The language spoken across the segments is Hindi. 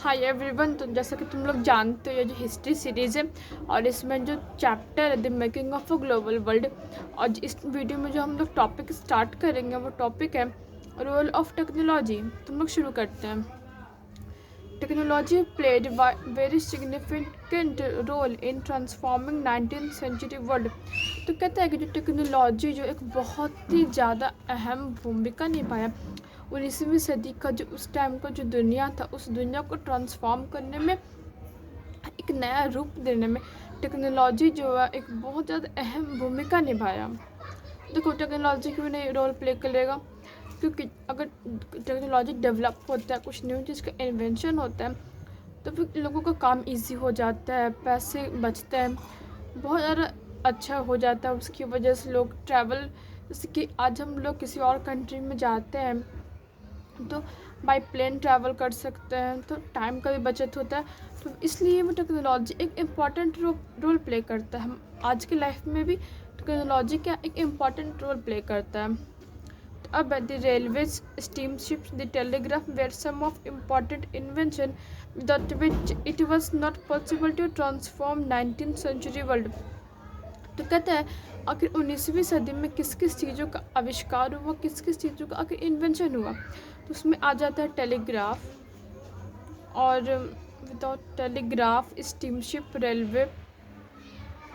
Hi everyone. तो जैसा कि तुम लोग जानते हो, ये जो हिस्ट्री सीरीज़ है और इसमें जो चैप्टर है the making of a global world, और इस वीडियो में जो हम लोग टॉपिक स्टार्ट करेंगे वो टॉपिक है रोल ऑफ टेक्नोलॉजी। तुम लोग शुरू करते हैं। Technology played very significant role in transforming 19th century world. तो कहता है कि जो टेक्नोलॉजी जो एक बहुत ही ज़्यादा अहम भूमिका निभाया 19वीं सदी का, जो उस टाइम का जो दुनिया था, उस दुनिया को ट्रांसफॉर्म करने में, एक नया रूप देने में टेक्नोलॉजी जो है एक बहुत ज़्यादा अहम भूमिका निभाया। देखो, टेक्नोलॉजी क्यों नहीं रोल प्ले करेगा? क्योंकि अगर टेक्नोलॉजी डेवलप होता है, कुछ न्यू चीज़ का इन्वेंशन होता है, तो फिर लोगों का काम इजी हो जाता है, पैसे बचते हैं, बहुत ज़्यादा अच्छा हो जाता है। उसकी वजह से लोग ट्रैवल, जैसे कि आज हम लोग किसी और कंट्री में जाते हैं तो बाय प्लेन ट्रैवल कर सकते हैं, तो टाइम का भी बचत होता है। तो इसलिए वो टेक्नोलॉजी एक इम्पॉर्टेंट रोल प्ले करता है। हम आज की लाइफ में भी टेक्नोलॉजी का एक इम्पॉर्टेंट रोल प्ले करता है। तो अब the railways, steamships, the telegraph were some of important invention without which it was not possible to transform 19th century world. तो कहता है आखिर 19वीं सदी में किस किस चीज़ों का आविष्कार हुआ, किस किस चीज़ों का आखिर इन्वेंशन हुआ। तो उसमें आ जाता है टेलीग्राफ, और विदाउट टेलीग्राफ स्टीमशिप, रेलवे।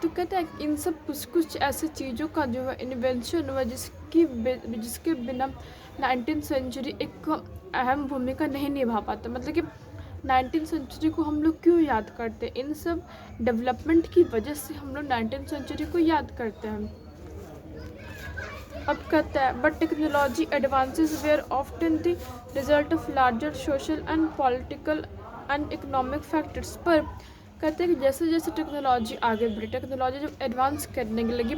तो कहता है इन सब कुछ कुछ ऐसे चीज़ों का जो है इन्वेंशन हुआ जिसके बिना 19th सेंचुरी एक अहम भूमिका नहीं निभा पाता। मतलब कि 19th सेंचुरी को हम लोग क्यों याद करते हैं? इन सब डेवलपमेंट की वजह से हम लोग 19th सेंचुरी को याद करते हैं। अब कहता है but technology advances were often the result of larger social and political and economic factors. पर कहते हैं कि जैसे जैसे टेक्नोलॉजी आगे बढ़ी, टेक्नोलॉजी जब एडवांस करने लगी,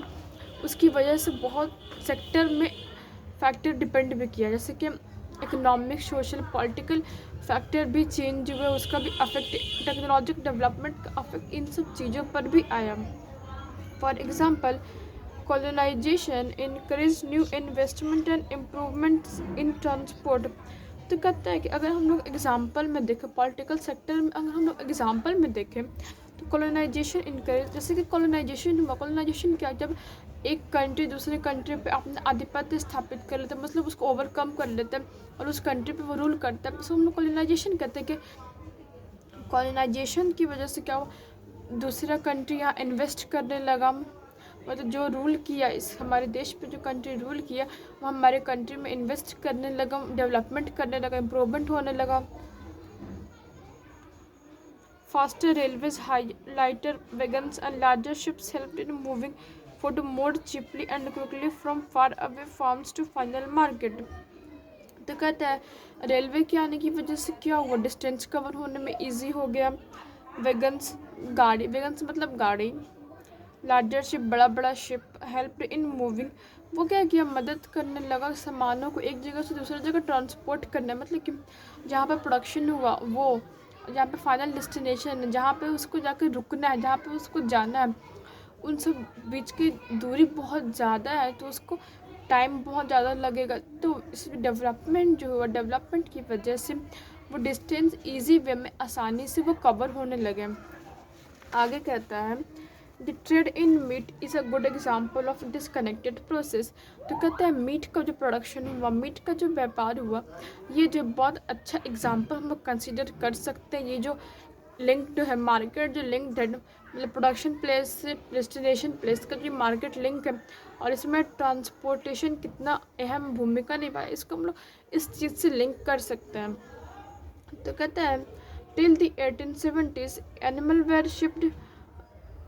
उसकी वजह से बहुत सेक्टर में फैक्टर डिपेंड भी किया, जैसे कि इकोनॉमिक, सोशल, पॉलिटिकल फैक्टर भी चेंज हुए, उसका भी अफेक्ट, टेक्नोलॉजिक डेवलपमेंट का अफेक्ट इन सब चीज़ों पर भी आया। For example, colonization encouraged new investment and improvements in transport। तो कहता है कि अगर हम लोग एग्जाम्पल में देखें, पॉलिटिकल सेक्टर में अगर हम लोग एग्जाम्पल में देखें, तो कॉलोनाइजेशन इनकरेज, जैसे कि कॉलोनाइजेशन हुआ। कॉलोनाइजेशन क्या? जब एक कंट्री दूसरे कंट्री पे अपना आधिपत्य स्थापित कर लेता है, मतलब उसको ओवरकम कर लेता है और उस कंट्री पे वो रूल करता है, तो हम लोग कॉलोनाइजेशन कहते हैं। कि कॉलोनाइजेशन की वजह से क्या हुआ, दूसरा कंट्री यहाँ इन्वेस्ट करने लगा, मतलब जो रूल किया, इस हमारे देश पे जो कंट्री रूल किया वो हमारे कंट्री में इन्वेस्ट करने लगा, डेवलपमेंट करने लगा, इम्प्रूवमेंट होने लगा। Faster railways, high lighter wagons and larger ships helped in moving food more cheaply and quickly from far away farms to final market. तो कहता है रेलवे के आने की वजह से क्या हुआ, डिस्टेंस कवर होने में ईजी हो गया। वैगन्स, गाड़ी, वैगन्स मतलब गाड़ी। लार्जर शिप, बड़ा बड़ा शिप। हेल्प इन मूविंग, वो क्या किया, मदद करने लगा सामानों को एक जगह से दूसरी जगह ट्रांसपोर्ट करने, मतलब कि जहाँ पर प्रोडक्शन हुआ वो, जहाँ पे फाइनल डेस्टिनेशन है, जहाँ पे उसको जाकर रुकना है, जहाँ पे उसको जाना है, उन सब बीच की दूरी बहुत ज़्यादा है, तो उसको टाइम बहुत ज़्यादा लगेगा। तो इस डेवलपमेंट जो हुआ, डेवलपमेंट की वजह से वो डिस्टेंस ईजी वे में आसानी से वो कवर होने लगे। आगे कहता है the trade in meat is a good example of disconnected process. तो कहता है मीट का जो प्रोडक्शन हुआ, मीट का जो व्यापार हुआ, ये जो बहुत अच्छा एग्जाम्पल हम लोग कंसिडर कर सकते हैं। ये जो लिंक्ड है मार्केट, जो लिंक्ड है, मतलब प्रोडक्शन प्लेस से डेस्टिनेशन प्लेस का जो मार्केट लिंक है, और इसमें ट्रांसपोर्टेशन कितना अहम भूमिका निभाए, इसको हम लोग इस चीज़ से लिंक कर सकते हैं। तो कहता है till the 1870s animal were shipped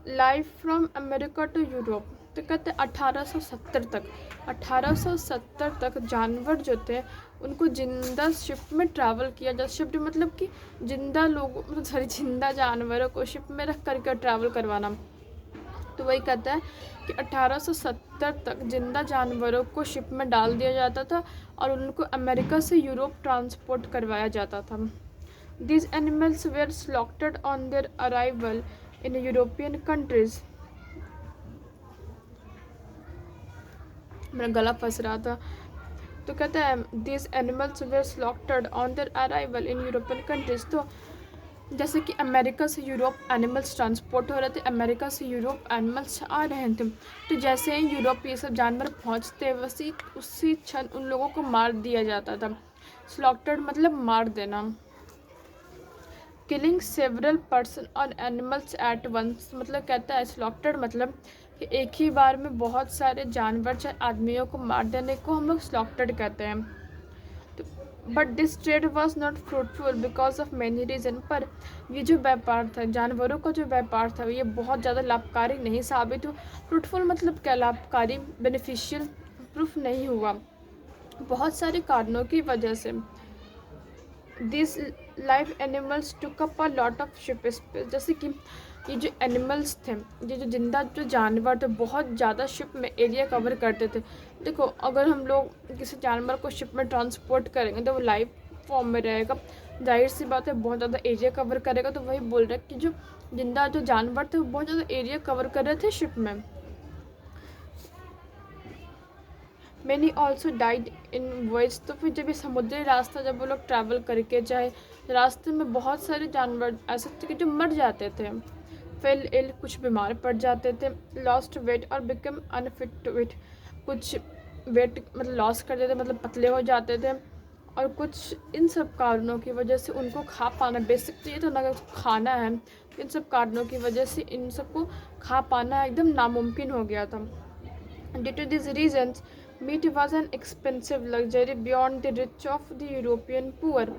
live from America to Europe. तो कहते हैं 1870 तक जानवर जो थे उनको जिंदा शिप में ट्रैवल किया जा, शिप मतलब कि जिंदा लोगों, मतलब सॉरी, जिंदा जानवरों को शिप में रख करके ट्रैवल करवाना। तो वही कहता है कि 1870 तक जिंदा जानवरों को शिप में डाल दिया जाता था और उनको अमेरिका से यूरोप ट्रांसपोर्ट करवाया जाता था। These animals were slaughtered on their arrival in European countries। मेरा गला फंस रहा था। तो कहता है these animals were slaughtered on their arrival in European countries। तो जैसे कि अमेरिका से यूरोप एनिमल्स ट्रांसपोर्ट हो रहे थे, अमेरिका से यूरोप एनिमल्स आ रहे थे, तो जैसे ही यूरोप ये सब जानवर पहुंचते वैसे उसी क्षण उन लोगों को मार दिया जाता था। स्लॉक्टर्ड मतलब मार देना। किलिंग सेवरल पर्सन और एनिमल्स एट वंस मतलब कहता है स्लॉक्टर्ड मतलब कि एक ही बार में बहुत सारे जानवर चाहे आदमियों को मार देने को हम लोग स्लॉक्टर्ड कहते हैं। तो but this trade was not fruitful because of many reason. पर ये जो व्यापार था, जानवरों का जो व्यापार था, ये बहुत ज़्यादा लाभकारी नहीं साबित हुआ। फ्रूटफुल मतलब क्या, लाभकारी, बेनिफिशियल प्रूफ नहीं हुआ बहुत सारे कारणों की वजह से। This live animals took up a lot of ship space. जैसे कि ये जो एनिमल्स थे, ये जो जिंदा जो जानवर थे, बहुत ज़्यादा शिप में एरिया कवर करते थे। देखो अगर हम लोग किसी जानवर को शिप में ट्रांसपोर्ट करेंगे तो वो लाइव फॉर्म में रहेगा, जाहिर सी बात है बहुत ज़्यादा एरिया कवर करेगा। तो वही बोल रहे हैं कि जो जिंदा जो जानवर थे वो बहुत ज़्यादा एरिया कवर कर रहे थे शिप में। Many also died in voice. तो फिर जब ये समुद्री रास्ता जब वो लोग ट्रैवल करके चाहे रास्ते में बहुत सारे जानवर ऐसे थे कि जो मर जाते थे, फेल इल कुछ बीमार पड़ जाते थे, लॉस्ट वेट और बिकम अनफिट टू इट कुछ वेट मतलब लॉस कर देते मतलब पतले हो जाते थे, और कुछ इन सब कारणों की वजह से उनको खा पाना बेसिक तो ये तो ना खाना है, इन सब कारणों की वजह से इन सबको खा पाना एकदम नामुमकिन हो गया था। Due to this reasons meat was an expensive luxury beyond the reach of the European poor.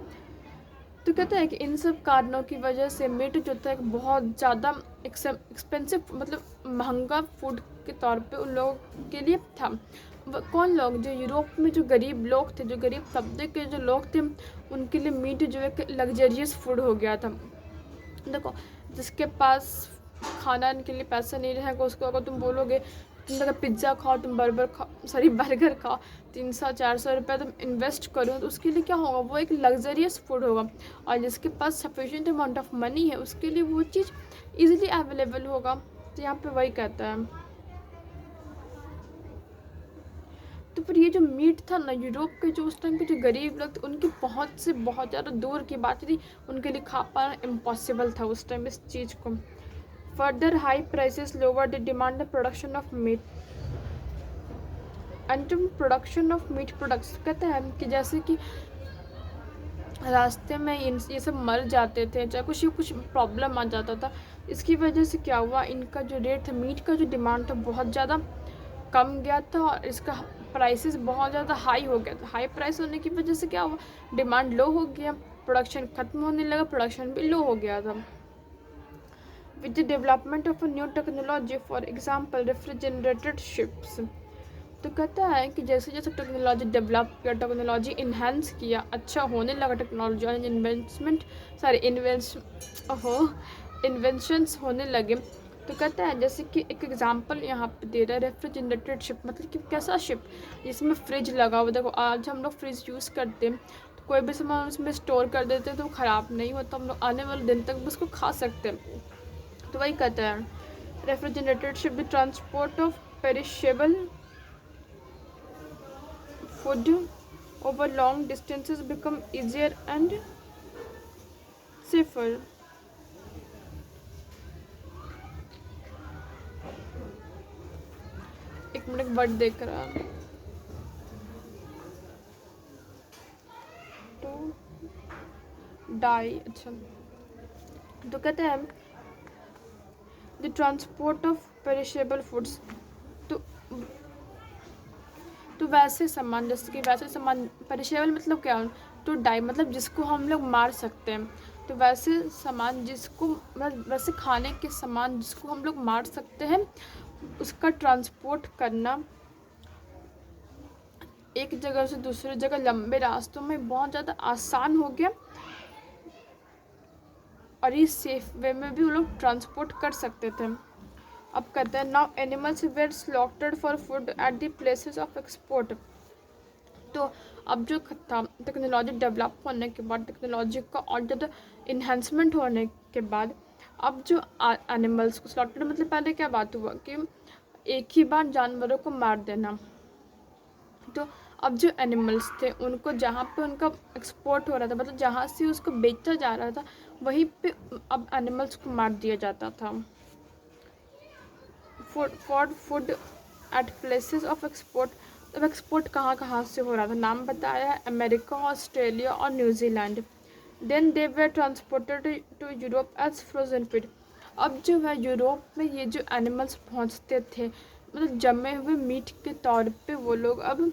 तो कहते हैं कि इन सब कारणों की वजह से मीट जो था एक बहुत ज़्यादा एक्सपेंसिव मतलब महंगा फूड के तौर पे उन लोगों के लिए था। कौन लोग, जो यूरोप में जो गरीब लोग थे, जो गरीब तबके के जो लोग थे, उनके लिए मीट जो एक लग्जरियस फूड हो गया था। देखो जिसके पास खाना के लिए पैसा नहीं रहेगा उसको अगर तुम बोलोगे तुम अगर पिज़्ज़ा खाओ, तुम बर्गर खाओ, 300-400 रुपये तुम इन्वेस्ट करो, तो उसके लिए क्या होगा, वो एक लग्जरियस फूड होगा। और जिसके पास सफिशिएंट अमाउंट ऑफ मनी है उसके लिए वो चीज़ इजीली अवेलेबल होगा। तो यहाँ पे वही कहता है। तो फिर ये जो मीट था ना, यूरोप के जो उस टाइम पे जो गरीब लोग थे उनकी पहुंच से बहुत ज़्यादा दूर की बात थी, उनके लिए खा पाना इम्पॉसिबल था उस टाइम इस चीज़ को। Further high prices lower the demand the production of meat and production of meat products. कहते हैं कि जैसे कि रास्ते में ये सब मर जाते थे, चाहे कुछ प्रॉब्लम आ जाता था, इसकी वजह से क्या हुआ, इनका जो रेट था मीट का जो डिमांड था बहुत ज़्यादा कम गया था और इसका प्राइसेस बहुत ज़्यादा हाई हो गया था। हाई प्राइस होने की वजह से क्या हुआ, डिमांड लो हो गया, प्रोडक्शन ख़त्म होने लगा, प्रोडक्शन भी लो हो गया था। With the development of a new technology for example refrigerated ships. तो कहता है कि जैसे जैसे टेक्नोलॉजी डेवलप किया, टेक्नोलॉजी इन्हेंस किया, अच्छा होने लगा टेक्नोलॉजी और इन्वेंशंस होने लगे। तो कहता है जैसे कि एक एग्जांपल यहाँ पे दे रहा है रेफ्रिजरेटेड शिप मतलब कि कैसा शिप जिसमें फ्रिज लगा हुआ। देखो आज हम लोग फ्रिज यूज़ करते हैं तो कोई भी सामान उसमें स्टोर कर देते हैं तो ख़राब नहीं होता, हम लोग आने वाले दिन तक भी उसको खा सकते हैं। तो वही कहता है refrigerated ship the transport of perishable food over long distances become easier and safer. एक मिनट वर्ड देख रहा तो डाई। अच्छा तो कहते हैं the transport of perishable foods. तो वैसे सामान जैसे कि वैसे सामान पेरिशेबल मतलब क्या, तो डाई मतलब जिसको हम लोग मार सकते हैं। तो वैसे सामान जिसको मतलब वैसे खाने के सामान जिसको हम लोग मार सकते हैं उसका ट्रांसपोर्ट करना एक जगह से दूसरी जगह लंबे रास्तों में बहुत ज़्यादा आसान हो गया और इस सेफ वे में भी वो लोग ट्रांसपोर्ट कर सकते थे। अब कहते हैं now animals were slaughtered for food at the places of export. तो अब जो था टेक्नोलॉजी डेवलप होने के बाद, टेक्नोलॉजी का और ज़्यादा इन्हेंसमेंट होने के बाद अब जो एनिमल्स को स्लॉटर्ड मतलब पहले क्या बात हुआ कि एक ही बार जानवरों को मार देना। तो अब जो एनिमल्स थे उनको जहाँ पे उनका एक्सपोर्ट हो रहा था मतलब जहाँ से उसको बेचा जा रहा था वहीं पे अब एनिमल्स को मार दिया जाता था। For food at places of export. अब एक्सपोर्ट कहाँ कहाँ से हो रहा था, नाम बताया है, अमेरिका, ऑस्ट्रेलिया और New Zealand. Then they were transported to Europe as frozen feed. अब जो है यूरोप में ये जो एनिमल्स पहुँचते थे, मतलब जमे हुए मीट के तौर पे वो लोग अब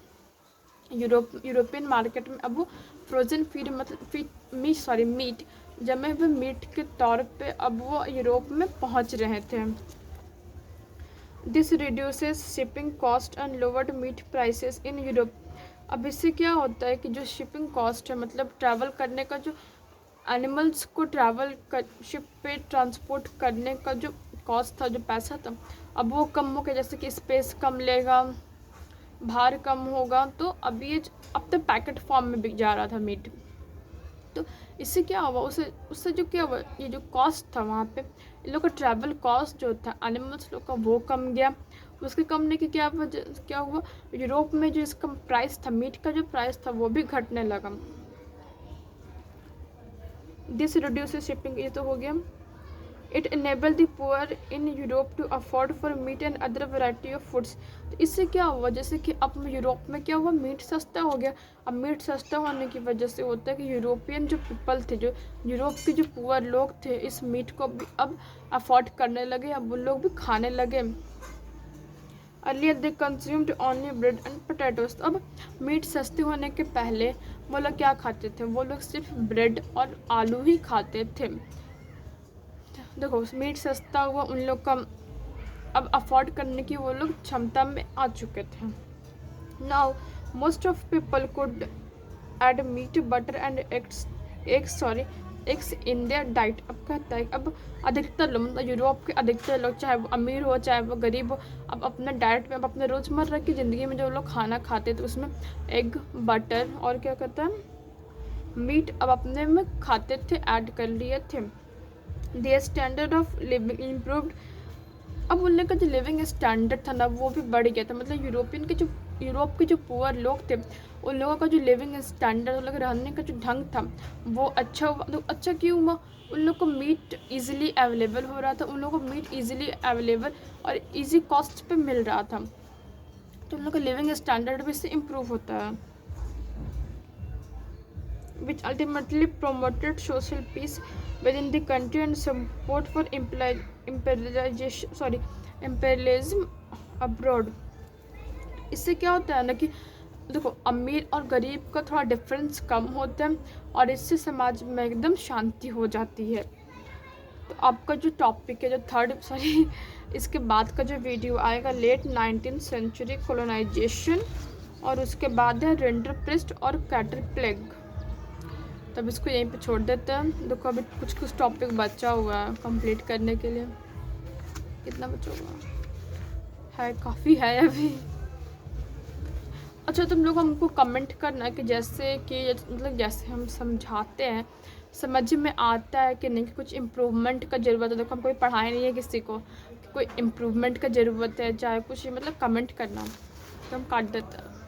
यूरोपियन मार्केट में अब वो फ्रोजन फीड मतलब मीट जमे हुए मीट के तौर पे अब वो यूरोप में पहुंच रहे थे। This reduces shipping cost and lowered meat prices in Europe. अब इससे क्या होता है कि जो शिपिंग कॉस्ट है, मतलब ट्रैवल करने का जो एनिमल्स को शिप पे ट्रांसपोर्ट करने का जो कॉस्ट था, जो पैसा था, अब वो कम हो गया। जैसे कि स्पेस कम लेगा, भार कम होगा, तो अब तो पैकेट फॉर्म में बिक जा रहा था मीट। तो इससे क्या हुआ, उससे जो क्या हुआ, ये जो कॉस्ट था वहाँ पे, इन लोग का ट्रैवल कॉस्ट जो था एनिमल्स लोग का वो कम गया। उसके कमने की क्या हुआ, यूरोप में जो इसका प्राइस था, मीट का जो प्राइस था वो भी घटने लगा। दिस रिड्यूसेस शिपिंग, ये तो हो गया। It enable the poor in Europe to afford for meat and other variety of foods. तो इससे क्या हुआ, जैसे कि अब यूरोप में क्या हुआ, मीट सस्ता हो गया। अब मीट सस्ता होने की वजह से होता है कि यूरोपियन जो पीपल थे, जो यूरोप के जो पुअर लोग थे, इस मीट को भी अब अफोर्ड करने लगे, अब उन लोग भी खाने लगे। Earlier they consumed only bread and potatoes. अब मीट सस्ते होने के पहले वो लोग क्या खाते थे, वो लोग सिर्फ ब्रेड और आलू ही खाते थे। देखो मीट सस्ता हुआ, उन लोग का अब अफोर्ड करने की वो लोग क्षमता में आ चुके थे। Now most of people could add meat, butter and eggs in their diet. अब कहता है अब अधिकतर लोग, मतलब यूरोप के अधिकतर लोग, चाहे वो अमीर हो चाहे वो गरीब हो, अब अपने डाइट में, अब अपने रोज़मर्रा की ज़िंदगी में जो लोग खाना खाते थे उसमें एग, बटर और क्या कहता है मीट अब अपने में खाते थे, ऐड कर लिए थे। Their standard of living improved. अब उन लोग का जो लिविंग स्टैंडर्ड था ना वो भी बढ़ गया था। मतलब यूरोप के जो पुअर लोग थे, उन लोगों का जो लिविंग स्टैंडर्ड, उन लोग रहने का जो ढंग था वो अच्छा हुआ। तो अच्छा क्यों हुआ, उन लोग को मीट इजीली अवेलेबल हो रहा था, उन लोगों को मीट इजीली अवेलेबल और इजी कॉस्ट पे मिल रहा था, तो उन लोग का लिविंग स्टैंडर्ड भी इससे इम्प्रूव होता है। which ultimately promoted social peace within the country and support for imperialism abroad। इससे क्या होता है ना कि देखो अमीर और गरीब का थोड़ा डिफरेंस कम होता है और इससे समाज में एकदम शांति हो जाती है। तो आपका जो टॉपिक है, जो इसके बाद का जो वीडियो आएगा, लेट 19th सेंचुरी कॉलोनाइजेशन, और उसके बाद है रिंडरपेस्ट और कैटर प्लेग। तब इसको यहीं पे छोड़ देते हैं। देखो अभी कुछ टॉपिक बचा हुआ है कंप्लीट करने के लिए। कितना बचा हुआ है, काफ़ी है अभी। अच्छा तुम लोग हमको कमेंट करना कि जैसे कि मतलब जैसे हम समझाते हैं समझ में आता है कि नहीं, कि कुछ इम्प्रूवमेंट का ज़रूरत है। देखो हम कोई पढ़ाए नहीं है किसी को, कि कोई इम्प्रूवमेंट का ज़रूरत है चाहे कुछ, मतलब कमेंट करना, तो हम काट देते हैं।